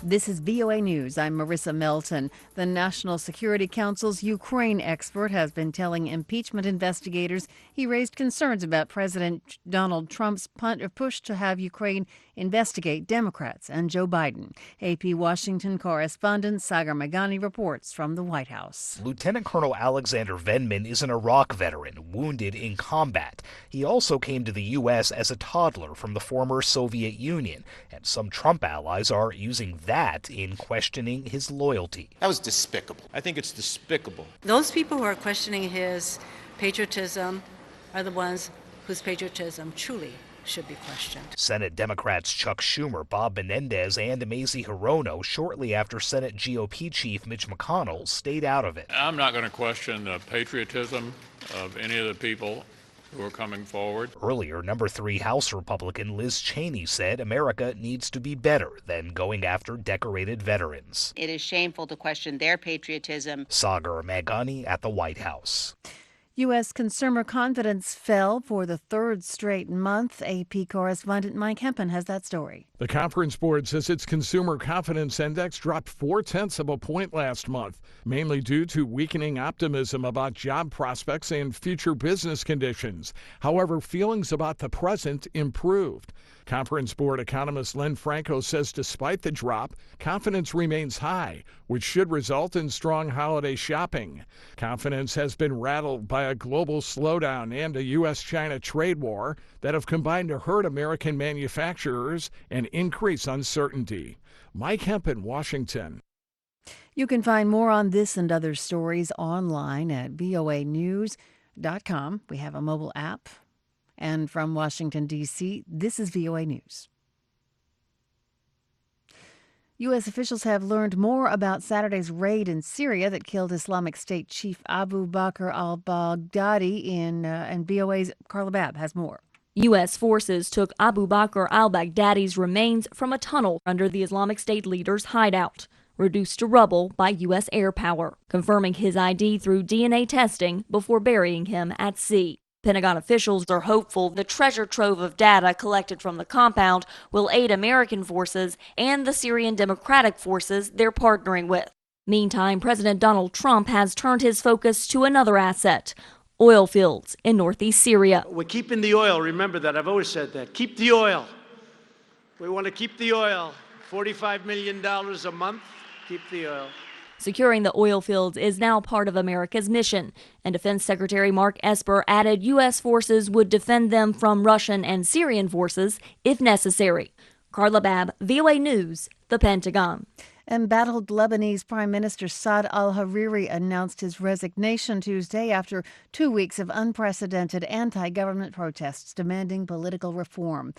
This is VOA News. I'm Marissa Melton. The National Security Council's Ukraine expert has been telling impeachment investigators he raised concerns about President Donald Trump's push to have Ukraine investigate Democrats and Joe Biden. AP Washington correspondent Sagar Meghani reports from the White House. Lieutenant Colonel Alexander Vindman is an Iraq veteran, wounded in combat. He also came to the U.S. as a toddler from the former Soviet Union, and some Trump allies are using that in questioning his loyalty. That was despicable. I think it's despicable. Those people who are questioning his patriotism are the ones whose patriotism truly should be questioned. Senate Democrats Chuck Schumer, Bob Menendez, and Mazie Hirono, shortly after Senate GOP Chief Mitch McConnell, stayed out of it. I'm not going to question the patriotism of any of the people who are coming forward. Earlier, number 3 House Republican Liz Cheney said America needs to be better than going after decorated veterans. It is shameful to question their patriotism. Sagar Meghani at the White House. U.S. consumer confidence fell for the third straight month. AP correspondent Mike Hempen has that story. The Conference Board says its consumer confidence index dropped 0.4 of a point last month, mainly due to weakening optimism about job prospects and future business conditions. However, feelings about the present improved. Conference Board economist Len Franco says despite the drop, confidence remains high, which should result in strong holiday shopping. Confidence has been rattled by a global slowdown and a U.S.-China trade war that have combined to hurt American manufacturers and increase uncertainty. Mike Hempen, Washington. You can find more on this and other stories online at voanews.com. We have a mobile app. And from Washington, D.C., this is VOA News. U.S. officials have learned more about Saturday's raid in Syria that killed Islamic State Chief Abu Bakr al-Baghdadi, and VOA's Carla Babb has more. U.S. forces took Abu Bakr al-Baghdadi's remains from a tunnel under the Islamic State leader's hideout, reduced to rubble by U.S. air power, confirming his ID through DNA testing before burying him at sea. Pentagon officials are hopeful the treasure trove of data collected from the compound will aid American forces and the Syrian Democratic Forces they're partnering with. Meantime, President Donald Trump has turned his focus to another asset, oil fields in northeast Syria. We're keeping the oil. Remember that. I've always said that. Keep the oil. We want to keep the oil. $45 million a month. Keep the oil. Securing the oil fields is now part of America's mission, and Defense Secretary Mark Esper added U.S. forces would defend them from Russian and Syrian forces if necessary. Carla Babb, VOA News, the Pentagon. Embattled Lebanese Prime Minister Saad al-Hariri announced his resignation Tuesday after 2 weeks of unprecedented anti-government protests demanding political reform.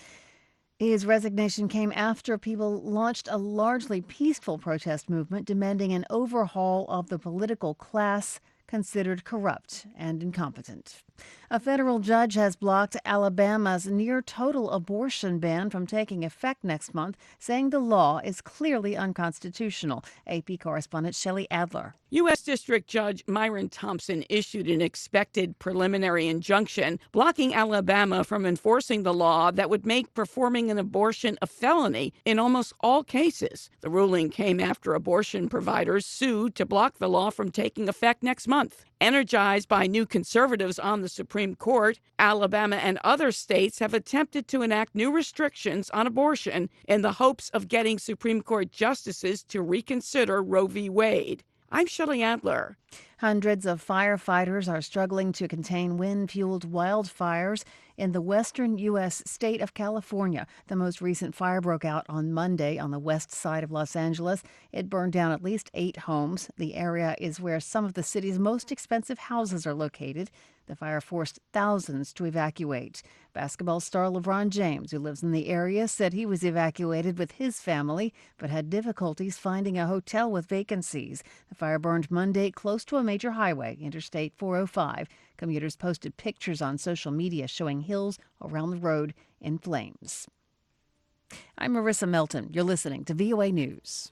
His resignation came after people launched a largely peaceful protest movement demanding an overhaul of the political class considered corrupt and incompetent. A federal judge has blocked Alabama's near-total abortion ban from taking effect next month, saying the law is clearly unconstitutional. AP correspondent Shelley Adler. U.S. District Judge Myron Thompson issued an expected preliminary injunction blocking Alabama from enforcing the law that would make performing an abortion a felony in almost all cases. The ruling came after abortion providers sued to block the law from taking effect next month. Energized by new conservatives on the Supreme Court, Alabama and other states have attempted to enact new restrictions on abortion in the hopes of getting Supreme Court justices to reconsider Roe v. Wade. I'm Shelley Adler. Hundreds of firefighters are struggling to contain wind-fueled wildfires in the western U.S. state of California. The most recent fire broke out on Monday on the west side of Los Angeles. It burned down at least 8 homes. The area is where some of the city's most expensive houses are located. The fire forced thousands to evacuate. Basketball star LeBron James, who lives in the area, said he was evacuated with his family but had difficulties finding a hotel with vacancies. The fire burned Monday close to a major highway, Interstate 405. Commuters posted pictures on social media showing hills around the road in flames. I'm Marissa Melton. You're listening to VOA News.